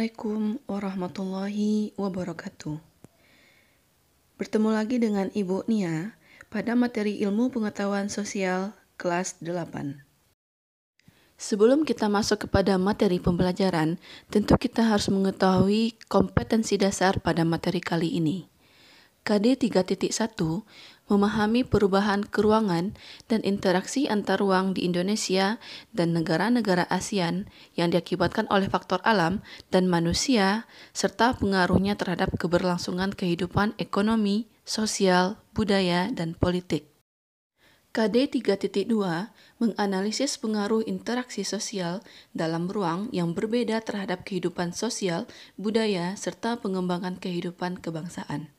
Assalamualaikum warahmatullahi wabarakatuh. Bertemu lagi dengan Ibu Nia pada materi ilmu pengetahuan sosial kelas 8. Sebelum kita masuk kepada materi pembelajaran, tentu kita harus mengetahui kompetensi dasar pada materi kali ini. KD 3.1 memahami perubahan keruangan dan interaksi antar ruang di Indonesia dan negara-negara ASEAN yang diakibatkan oleh faktor alam dan manusia serta pengaruhnya terhadap keberlangsungan kehidupan ekonomi, sosial, budaya, dan politik. KD 3.2 menganalisis pengaruh interaksi sosial dalam ruang yang berbeda terhadap kehidupan sosial, budaya, serta pengembangan kehidupan kebangsaan.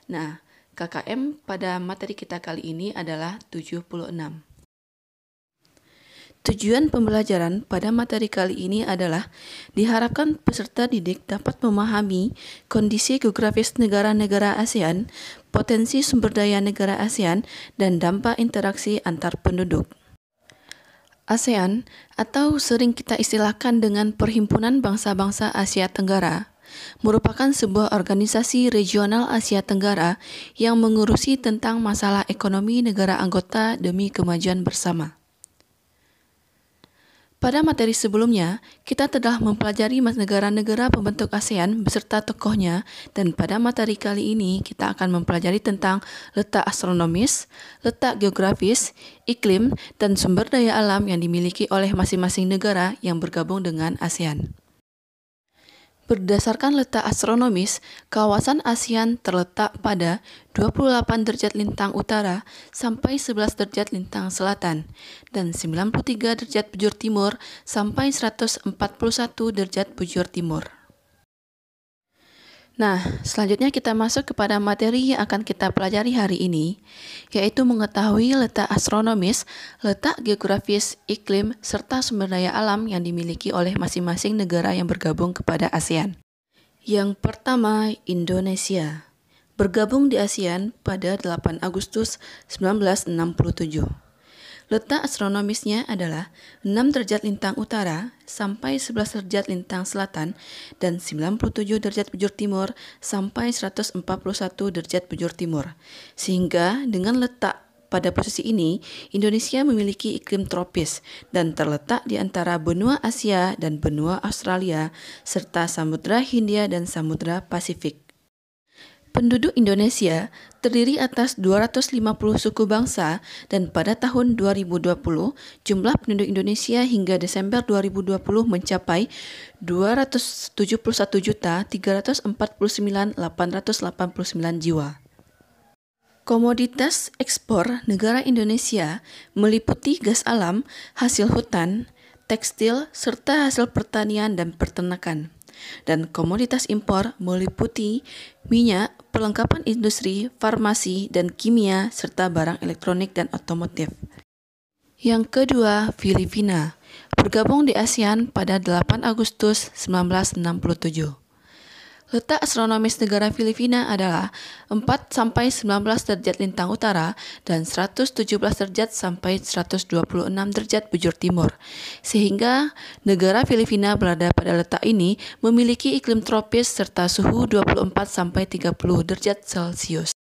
Nah, KKM pada materi kita kali ini adalah 76. Tujuan pembelajaran pada materi kali ini adalah diharapkan peserta didik dapat memahami kondisi geografis negara-negara ASEAN, potensi sumber daya negara ASEAN, dan dampak interaksi antar penduduk. ASEAN, atau sering kita istilahkan dengan Perhimpunan Bangsa-Bangsa Asia Tenggara, merupakan sebuah organisasi regional Asia Tenggara yang mengurusi tentang masalah ekonomi negara anggota demi kemajuan bersama. Pada materi sebelumnya, kita telah mempelajari negara-negara pembentuk ASEAN beserta tokohnya, dan pada materi kali ini kita akan mempelajari tentang letak astronomis, letak geografis, iklim, dan sumber daya alam yang dimiliki oleh masing-masing negara yang bergabung dengan ASEAN. Berdasarkan letak astronomis, kawasan ASEAN terletak pada 28 derajat lintang utara sampai 11 derajat lintang selatan dan 93 derajat bujur timur sampai 141 derajat bujur timur. Nah, selanjutnya kita masuk kepada materi yang akan kita pelajari hari ini, yaitu mengetahui letak astronomis, letak geografis, iklim, serta sumber daya alam yang dimiliki oleh masing-masing negara yang bergabung kepada ASEAN. Yang pertama, Indonesia. Bergabung di ASEAN pada 8 Agustus 1967. Letak astronomisnya adalah 6 derajat lintang utara sampai 11 derajat lintang selatan dan 97 derajat bujur timur sampai 141 derajat bujur timur. Sehingga dengan letak pada posisi ini, Indonesia memiliki iklim tropis dan terletak di antara benua Asia dan benua Australia serta Samudra Hindia dan Samudra Pasifik. Penduduk Indonesia terdiri atas 250 suku bangsa dan pada tahun 2020, jumlah penduduk Indonesia hingga Desember 2020 mencapai 271.349.889 jiwa. Komoditas ekspor negara Indonesia meliputi gas alam, hasil hutan, tekstil, serta hasil pertanian dan peternakan. Dan komoditas impor meliputi minyak, perlengkapan industri, farmasi, dan kimia, serta barang elektronik dan otomotif. Yang kedua, Filipina. Bergabung di ASEAN pada 8 Agustus 1967. Letak astronomis negara Filipina adalah 4-19 derajat lintang utara dan 117 derajat sampai 126 derajat bujur timur. Sehingga negara Filipina berada pada letak ini memiliki iklim tropis serta suhu 24-30 derajat Celcius.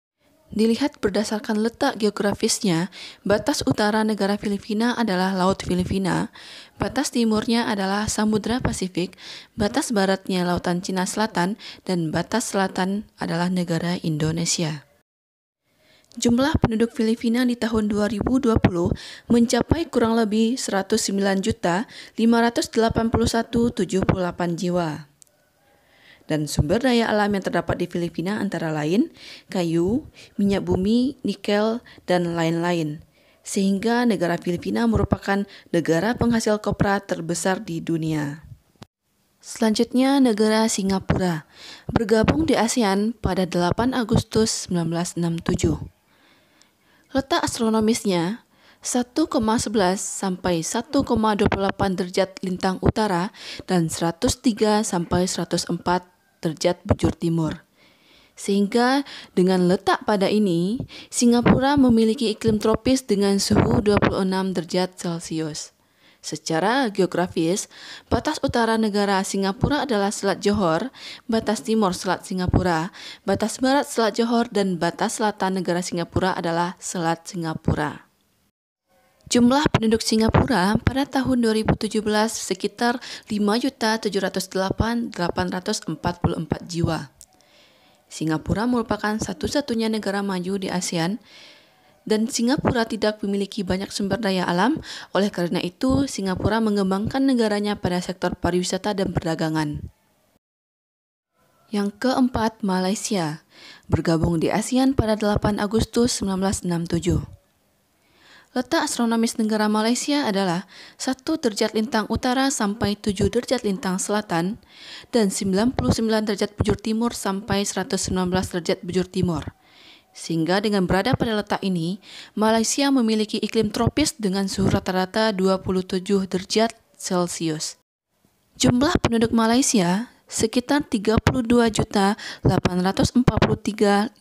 Dilihat berdasarkan letak geografisnya, batas utara negara Filipina adalah Laut Filipina, batas timurnya adalah Samudra Pasifik, batas baratnya Lautan Cina Selatan, dan batas selatan adalah negara Indonesia. Jumlah penduduk Filipina di tahun 2020 mencapai kurang lebih 109.581.078 jiwa. Dan sumber daya alam yang terdapat di Filipina antara lain kayu, minyak bumi, nikel, dan lain-lain. Sehingga negara Filipina merupakan negara penghasil kopra terbesar di dunia. Selanjutnya negara Singapura. Bergabung di ASEAN pada 8 Agustus 1967. Letak astronomisnya 1,11 sampai 1,28 derajat lintang utara dan 103 sampai 104 derajat bujur timur. Sehingga dengan letak pada ini, Singapura memiliki iklim tropis dengan suhu 26 derajat Celcius. Secara geografis, batas utara negara Singapura adalah Selat Johor, batas timur Selat Singapura, batas barat Selat Johor, dan batas selatan negara Singapura adalah Selat Singapura. Jumlah penduduk Singapura pada tahun 2017 sekitar 5.708.844 jiwa. Singapura merupakan satu-satunya negara maju di ASEAN, dan Singapura tidak memiliki banyak sumber daya alam. Oleh karena itu, Singapura mengembangkan negaranya pada sektor pariwisata dan perdagangan. Yang keempat, Malaysia bergabung di ASEAN pada 8 Agustus 1967. Letak astronomis negara Malaysia adalah 1 derajat lintang utara sampai 7 derajat lintang selatan dan 99 derajat bujur timur sampai 119 derajat bujur timur. Sehingga dengan berada pada letak ini, Malaysia memiliki iklim tropis dengan suhu rata-rata 27 derajat Celcius. Jumlah penduduk Malaysia sekitar 32.843.500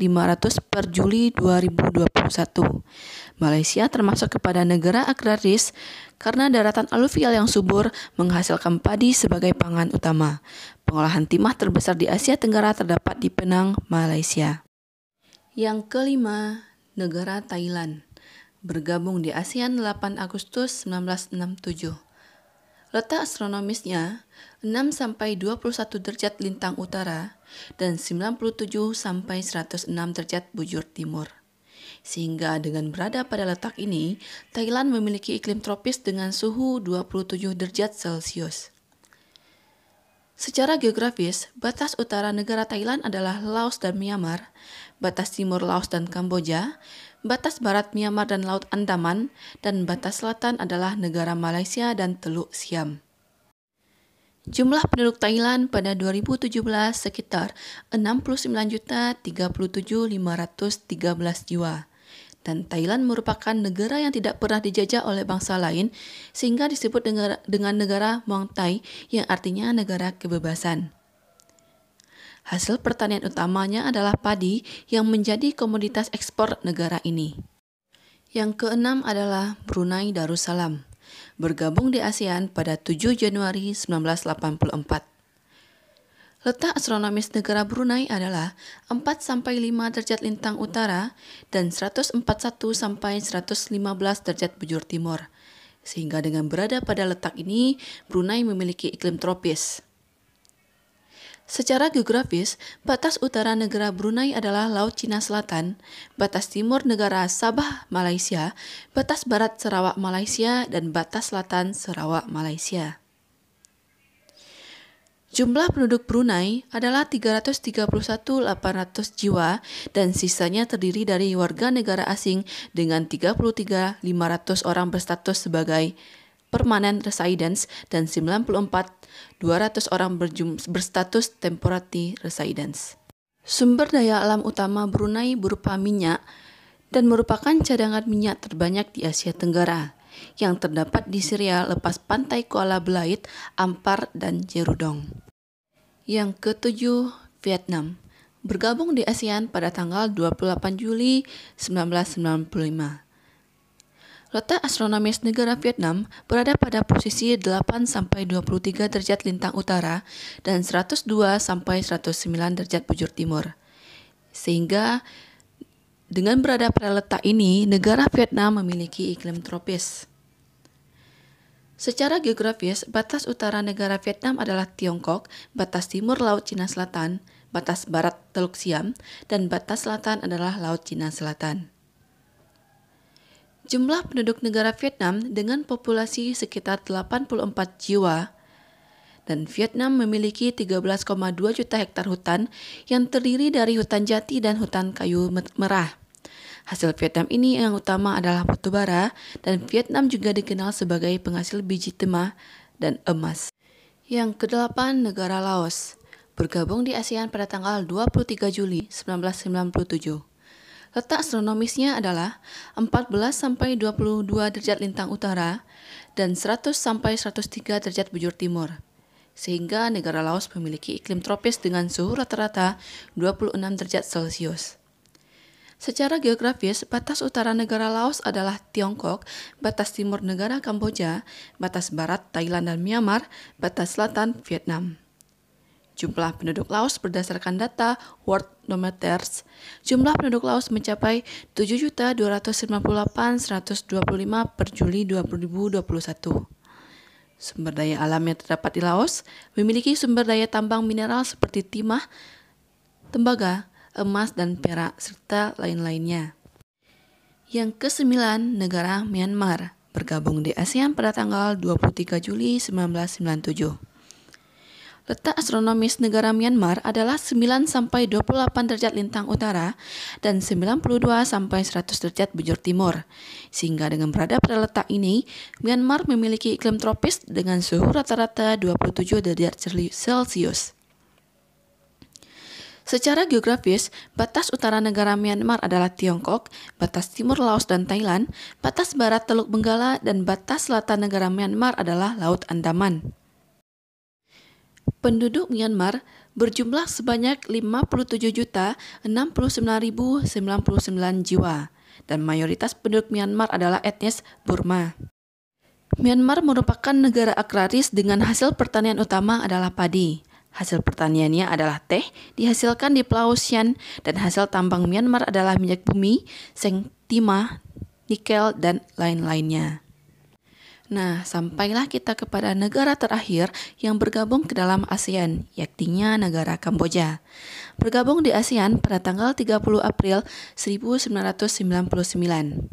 per Juli 2021. Malaysia termasuk kepada negara agraris karena daratan aluvial yang subur menghasilkan padi sebagai pangan utama. Pengolahan timah terbesar di Asia Tenggara terdapat di Penang, Malaysia. Yang kelima, negara Thailand bergabung di ASEAN 8 Agustus 1967. Letak astronomisnya 6-21 derajat lintang utara dan 97-106 derajat bujur timur. Sehingga dengan berada pada letak ini, Thailand memiliki iklim tropis dengan suhu 27 derajat Celcius. Secara geografis, batas utara negara Thailand adalah Laos dan Myanmar, batas timur Laos dan Kamboja, batas barat Myanmar dan Laut Andaman, dan batas selatan adalah negara Malaysia dan Teluk Siam. Jumlah penduduk Thailand pada 2017 sekitar 69.037.513 jiwa. Dan Thailand merupakan negara yang tidak pernah dijajah oleh bangsa lain, sehingga disebut dengan negara Muang Thai, yang artinya negara kebebasan. Hasil pertanian utamanya adalah padi yang menjadi komoditas ekspor negara ini. Yang keenam adalah Brunei Darussalam, bergabung di ASEAN pada 7 Januari 1984. Letak astronomis negara Brunei adalah 4-5 derajat lintang utara dan 141-115 derajat bujur timur. Sehingga dengan berada pada letak ini, Brunei memiliki iklim tropis. Secara geografis, batas utara negara Brunei adalah Laut Cina Selatan, batas timur negara Sabah, Malaysia, batas barat Sarawak, Malaysia, dan batas selatan Sarawak, Malaysia. Jumlah penduduk Brunei adalah 331.800 jiwa dan sisanya terdiri dari warga negara asing dengan 33.500 orang berstatus sebagai permanent residents dan 94.200 orang berstatus temporary residents. Sumber daya alam utama Brunei berupa minyak dan merupakan cadangan minyak terbanyak di Asia Tenggara yang terdapat di Syria lepas pantai Kuala Belait, Ampar, dan Jerudong. Yang ketujuh, Vietnam bergabung di ASEAN pada tanggal 28 Juli 1995. Letak astronomis negara Vietnam berada pada posisi 8-23 derajat lintang utara dan 102-109 derajat bujur timur. Sehingga dengan berada pada letak ini, negara Vietnam memiliki iklim tropis. Secara geografis, batas utara negara Vietnam adalah Tiongkok, batas timur Laut Cina Selatan, batas barat Teluk Siam, dan batas selatan adalah Laut Cina Selatan. Jumlah penduduk negara Vietnam dengan populasi sekitar 84 jiwa, dan Vietnam memiliki 13,2 juta hektar hutan yang terdiri dari hutan jati dan hutan kayu merah. Hasil Vietnam ini yang utama adalah batu bara, dan Vietnam juga dikenal sebagai penghasil biji timah dan emas. Yang kedelapan, negara Laos bergabung di ASEAN pada tanggal 23 Juli 1997. Letak astronomisnya adalah 14-22 derajat lintang utara dan 100-103 derajat bujur timur. Sehingga negara Laos memiliki iklim tropis dengan suhu rata-rata 26 derajat Celcius. Secara geografis, batas utara negara Laos adalah Tiongkok, batas timur negara Kamboja, batas barat Thailand dan Myanmar, batas selatan Vietnam. Jumlah penduduk Laos berdasarkan data Worldometers, jumlah penduduk Laos mencapai 7.298.125 per Juli 2021. Sumber daya alam yang terdapat di Laos memiliki sumber daya tambang mineral seperti timah, tembaga, emas dan perak, serta lain-lainnya. Yang ke-9, negara Myanmar, bergabung di ASEAN pada tanggal 23 Juli 1997. Letak astronomis negara Myanmar adalah 9-28 derajat lintang utara dan 92-100 derajat bujur timur. Sehingga dengan berada pada letak ini, Myanmar memiliki iklim tropis dengan suhu rata-rata 27 derajat Celcius. Secara geografis, batas utara negara Myanmar adalah Tiongkok, batas timur Laos dan Thailand, batas barat Teluk Benggala, dan batas selatan negara Myanmar adalah Laut Andaman. Penduduk Myanmar berjumlah sebanyak 57.069.099 jiwa, dan mayoritas penduduk Myanmar adalah etnis Burma. Myanmar merupakan negara agraris dengan hasil pertanian utama adalah padi. Hasil pertaniannya adalah teh, dihasilkan di Pulau Sian, dan hasil tambang Myanmar adalah minyak bumi, seng, timah, nikel, dan lain-lainnya. Nah, sampailah kita kepada negara terakhir yang bergabung ke dalam ASEAN, yakni negara Kamboja. Bergabung di ASEAN pada tanggal 30 April 1999.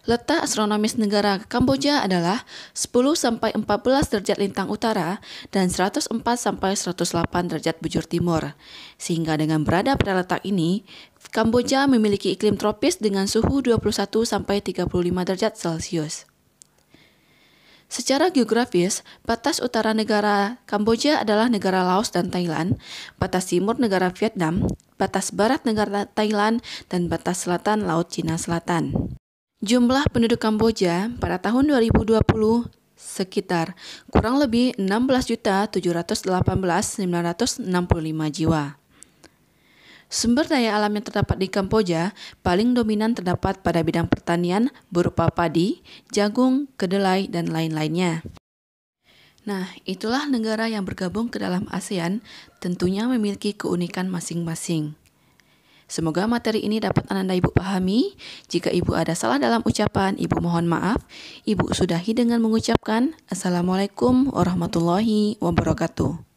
Letak astronomis negara Kamboja adalah 10-14 derajat lintang utara dan 104-108 derajat bujur timur. Sehingga dengan berada pada letak ini, Kamboja memiliki iklim tropis dengan suhu 21-35 derajat Celcius. Secara geografis, batas utara negara Kamboja adalah negara Laos dan Thailand, batas timur negara Vietnam, batas barat negara Thailand, dan batas selatan Laut Cina Selatan. Jumlah penduduk Kamboja pada tahun 2020 sekitar kurang lebih 16.718.965 jiwa. Sumber daya alam yang terdapat di Kamboja paling dominan terdapat pada bidang pertanian berupa padi, jagung, kedelai, dan lain-lainnya. Nah, itulah negara yang bergabung ke dalam ASEAN, tentunya memiliki keunikan masing-masing. Semoga materi ini dapat Anda Ibu pahami. Jika Ibu ada salah dalam ucapan, Ibu mohon maaf. Ibu sudahi dengan mengucapkan Assalamualaikum warahmatullahi wabarakatuh.